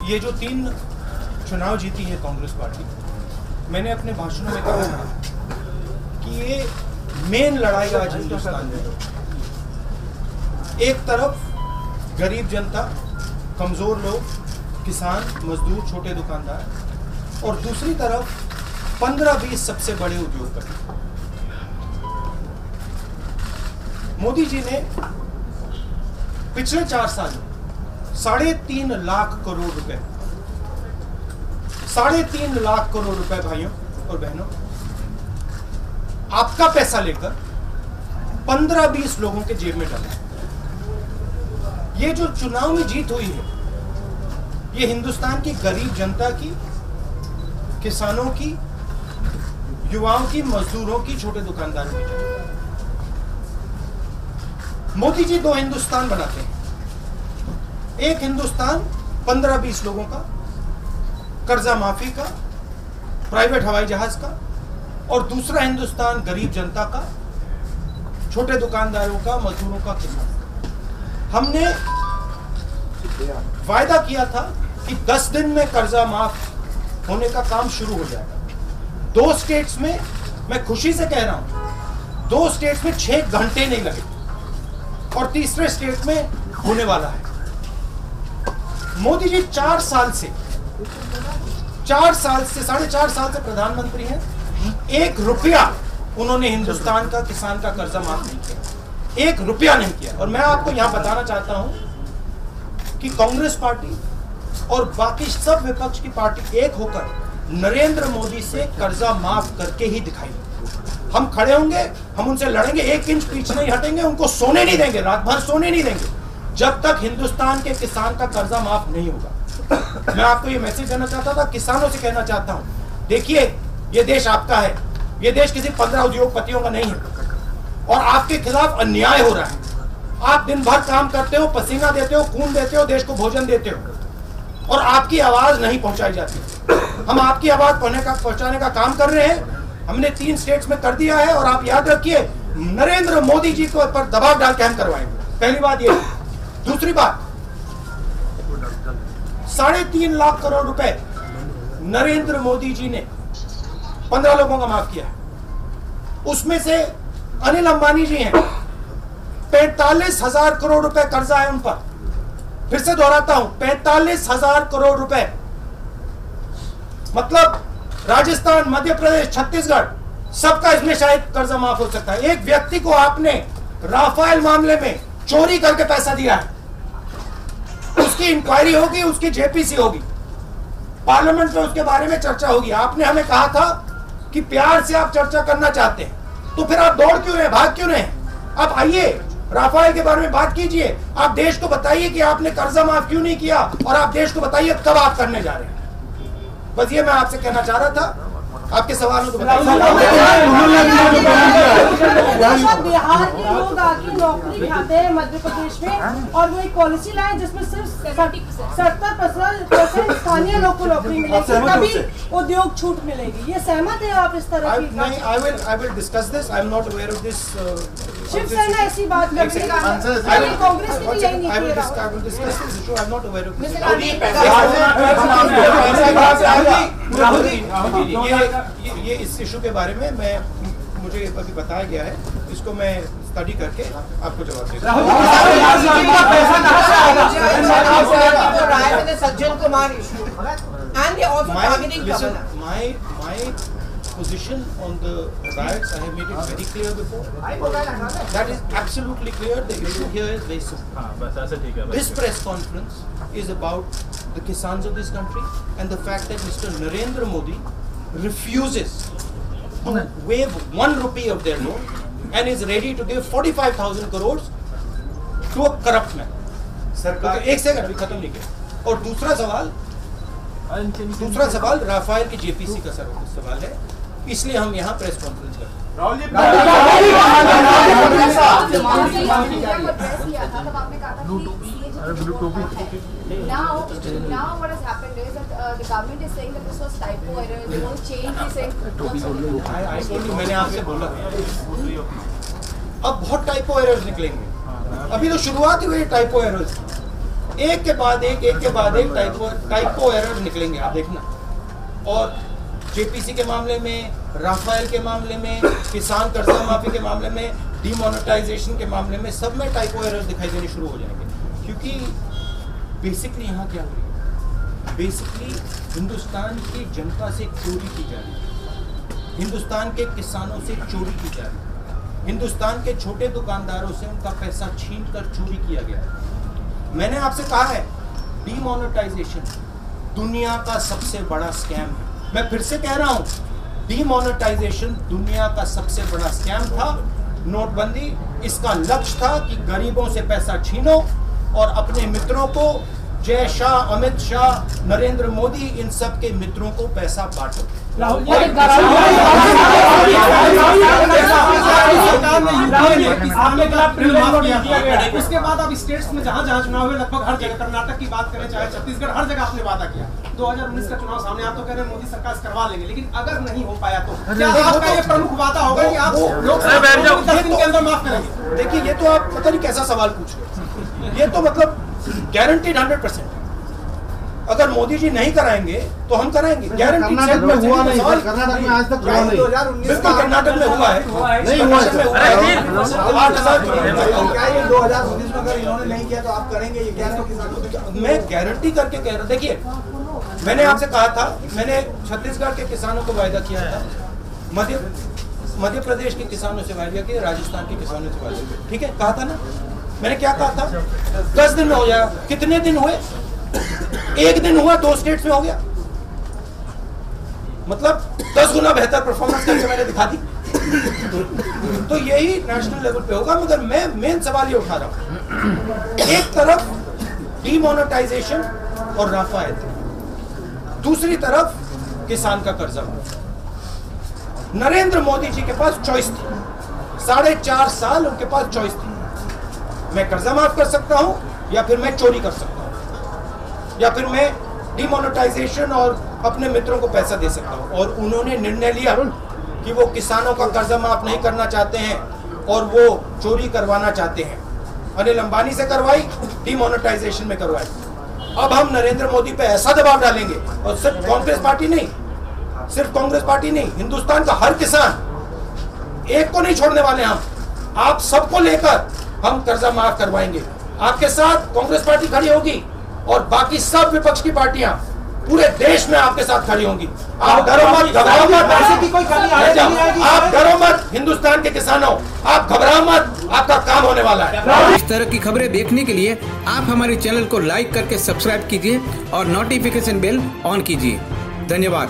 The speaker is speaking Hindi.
ये जो 3 चुनाव जीती है कांग्रेस पार्टी, मैंने अपने भाषणों में कहा था कि ये मेन लड़ाई आज हिंदुस्तान में। एक तरफ गरीब जनता, कमजोर लोग, किसान, मजदूर, छोटे दुकानदार, और दूसरी तरफ 15-20 सबसे बड़े उद्योगपति। मोदी जी ने पिछले 4 साल में 3.5 लाख करोड़ रुपए, 3.5 लाख करोड़ रुपए भाइयों और बहनों, आपका पैसा लेकर 15-20 लोगों के जेब में डाला। ये जो चुनाव में जीत हुई है, ये हिंदुस्तान की गरीब जनता की, किसानों की, युवाओं की, मजदूरों की, छोटे दुकानदारों की जीत। मोदी जी 2 हिंदुस्तान बनाते हैं। एक हिंदुस्तान 15-20 लोगों का, कर्जा माफी का, प्राइवेट हवाई जहाज का, और दूसरा हिंदुस्तान गरीब जनता का, छोटे दुकानदारों का, मजदूरों का, किसान। हमने वायदा किया था कि 10 दिन में कर्जा माफ होने का काम शुरू हो जाएगा। 2 स्टेट्स में, मैं खुशी से कह रहा हूं, 2 स्टेट्स में 6 घंटे नहीं लगे, और तीसरे स्टेट में होने वाला है। मोदी जी 4 साल से 4.5 साल से प्रधानमंत्री हैं। 1 रुपया उन्होंने हिंदुस्तान का, किसान का कर्जा माफ नहीं किया, 1 रुपया नहीं किया। और मैं आपको यहां बताना चाहता हूं कि कांग्रेस पार्टी और बाकी सब विपक्ष की पार्टी एक होकर नरेंद्र मोदी से कर्जा माफ करके ही दिखाएंगे। हम खड़े होंगे, हम उनसे लड़ेंगे, 1 इंच पीछे नहीं हटेंगे, उनको सोने नहीं देंगे, रात भर सोने नहीं देंगे, जब तक हिंदुस्तान के किसान का कर्जा माफ नहीं होगा। मैं आपको ये मैसेज देना चाहता था, किसानों से कहना चाहता हूं, देखिए ये देश आपका है, ये देश किसी 15 उद्योगपतियों का नहीं है, और आपके खिलाफ अन्याय हो रहा है। आप दिन भर काम करते हो, पसीना देते हो, खून देते हो, देश को भोजन देते हो, और आपकी आवाज नहीं पहुंचाई जाती। हम आपकी आवाज पहुंचाने का काम कर रहे हैं। हमने 3 स्टेट्स में कर दिया है, और आप याद रखिए, नरेंद्र मोदी जी को पर दबाव डाल के हम करवाएंगे। पहली बात ये। दूसरी बात, 3.5 लाख करोड़ रुपए नरेंद्र मोदी जी ने 15 लोगों का माफ किया है। उसमें से अनिल अंबानी जी हैं, 45,000 करोड़ रुपए कर्जा है उन पर। फिर से दोहराता हूं, 45,000 करोड़ रुपए। मतलब राजस्थान, मध्य प्रदेश, छत्तीसगढ़, सबका इसमें शायद कर्जा माफ हो सकता है। एक व्यक्ति को आपने राफेल मामले में चोरी करके पैसा दिया है, उसकी इंक्वायरी होगी, उसकी जेपीसी होगी, पार्लियामेंट में उसके बारे में चर्चा होगी। आपने हमें कहा था कि प्यार से आप चर्चा करना चाहते हैं, तो फिर आप दौड़ क्यों रहे, भाग क्यों रहे? आप आइए, राफेल के बारे में बात कीजिए। आप देश को बताइए कि आपने कर्जा माफ क्यों नहीं किया, और आप देश को बताइए कब आप करने जा रहे हैं। बस ये मैं आपसे कहना चाह रहा था। आपके सवालों को बिहार के लोग आके नौकरी खाते हैं मध्य प्रदेश में, और वो एक पॉलिसी लाए जिसमें सिर्फ 70% स्थानीय लोग को नौकरी मिलेगी, तभी उद्योग छूट मिलेगी। ये सहमत है आप इस तरह की? I will discuss this. I am not aware of this. Shiv Sena ऐसी बात कर रही है, कांग्रेस की यही नीति है। I will discuss this issue. I am not aware of this. ये इस इशू के बारे में मुझे अभी बताया गया है, इसको मैं स्टडी करके आपको जवाब दूंगा। Sajjan Kumar my position on the riots, I have made it very clear before. That is absolutely clear. The issue here is very simple. This press conference is about the Kisans of this country and the fact that Mr. Narendra Modi refuses to waive 1 rupee of their loan and is ready to give 45,000 crores to a corrupt man. सरकार एक सेकंड अभी खत्म नहीं किया। और दूसरा सवाल राफेल की जेपीसी का सवाल है, इसलिए हम यहाँ प्रेस कॉन्फ्रेंस कर रहे हैं। Rahul ji Now what has happened is that the government is saying that this was typo error. They want to change this saying. मैंने आपसे बोला अब बहुत टाइपो एरर्स निकलेंगे। अभी तो शुरुआत ही हुई टाइपो एरर्स। एक के बाद एक टाइपो एरर निकलेंगे, आप देखना। और जेपीसी के मामले में, राफेल के मामले में, किसान कर्जा माफी के मामले में, डीमोनेटाइजेशन के मामले में, सब में टाइपो एरर दिखाई देने शुरू हो जाएंगे। क्योंकि बेसिकली यहाँ क्या हो रही है? बेसिकली हिंदुस्तान की जनता से चोरी की जा रही है, हिंदुस्तान के किसानों से चोरी की जा रही है, हिंदुस्तान के छोटे दुकानदारों से उनका पैसा छीन कर चोरी किया गया है। मैंने आपसे कहा है, डीमोनेटाइजेशन दुनिया का सबसे बड़ा स्कैम है। मैं फिर से कह रहा हूं, डीमोनेटाइजेशन दुनिया का सबसे बड़ा स्कैम था। नोटबंदी इसका लक्ष्य था कि गरीबों से पैसा छीनो और अपने मित्रों को, जय शाह, अमित शाह, नरेंद्र मोदी, इन सब के मित्रों को पैसा बांटो। उसके बाद अब स्टेट्स में जहां जहां चुनाव हुए, लगभग हर जगह, कर्नाटक की बात करें चाहे छत्तीसगढ़, हर जगह आपने वादा किया 2019 का चुनाव सामने, आप तो कह रहे हैं मोदी सरकार करवा लेंगे, लेकिन अगर नहीं हो पाया तो क्या आपका ये प्रमुख वादा होगा कि आप लोकसभा 10 दिन के अंदर माफ करेंगे? देखिए, ये तो आप पता नहीं कैसा सवाल पूछ रहे, ये तो मतलब गारंटीड 100%। अगर मोदी जी नहीं कराएंगे तो हम कराएंगे, गारंटी। कर्नाटक में हुआ नहीं, कर्नाटक में आज तक हुआ नहीं। बिल्कुल कर्नाटक में हुआ है, नहीं हुआ है। 8,000 क्या ये 2019 में अगर इन्होंने नहीं किया तो आप करेंगे? ये क्या किसानों? मैं गारंटी करके कह रहा हूं। देखिए, मैंने आपसे कहा था, मैंने छत्तीसगढ़ के किसानों को वायदा किया था, मध्य प्रदेश के किसानों से वायदा किया, राजस्थान के किसानों से वायदा किया, ठीक है, कहा था ना। मैंने क्या कहा था? 10 दिन में हो जाएगा। कितने दिन हुए? 1 दिन हुआ, 2 स्टेट्स में हो गया। मतलब 10 गुना बेहतर परफॉर्मेंस करके मैंने दिखा दी। तो यही नेशनल लेवल पे होगा। मगर मैं मेन सवाल ये उठा रहा हूं, एक तरफ डीमोनेटाइजेशन और राफेल, दूसरी तरफ किसान का कर्जा। नरेंद्र मोदी जी के पास चॉइस थी, 4.5 साल उनके पास चॉइस थी। मैं कर्जा माफ कर सकता हूं, या फिर मैं चोरी कर सकता हूं, या फिर मैं डिमोनेटाइजेशन और अपने मित्रों को पैसा दे सकता हूं। और उन्होंने निर्णय लिया कि वो किसानों का कर्जा माफ नहीं करना चाहते हैं और वो चोरी करवाना चाहते हैं। अनिल अंबानी से करवाई, डिमोनेटाइजेशन में करवाई। अब हम नरेंद्र मोदी पे ऐसा दबाव डालेंगे, और सिर्फ कांग्रेस पार्टी नहीं, सिर्फ कांग्रेस पार्टी नहीं, हिंदुस्तान का हर किसान, एक को नहीं छोड़ने वाले हम, आप सबको लेकर हम कर्जा माफ करवाएंगे। आपके साथ कांग्रेस पार्टी खड़ी होगी और बाकी सब विपक्ष की पार्टियां पूरे देश में आपके साथ खड़ी होंगी। आप डरो मत, घबराओ मत, आप डरो मत, हिंदुस्तान के किसानों, आप घबराओ मत, आपका काम होने वाला है। इस तरह की खबरें देखने के लिए आप हमारे चैनल को लाइक करके सब्सक्राइब कीजिए और नोटिफिकेशन बेल ऑन कीजिए। धन्यवाद।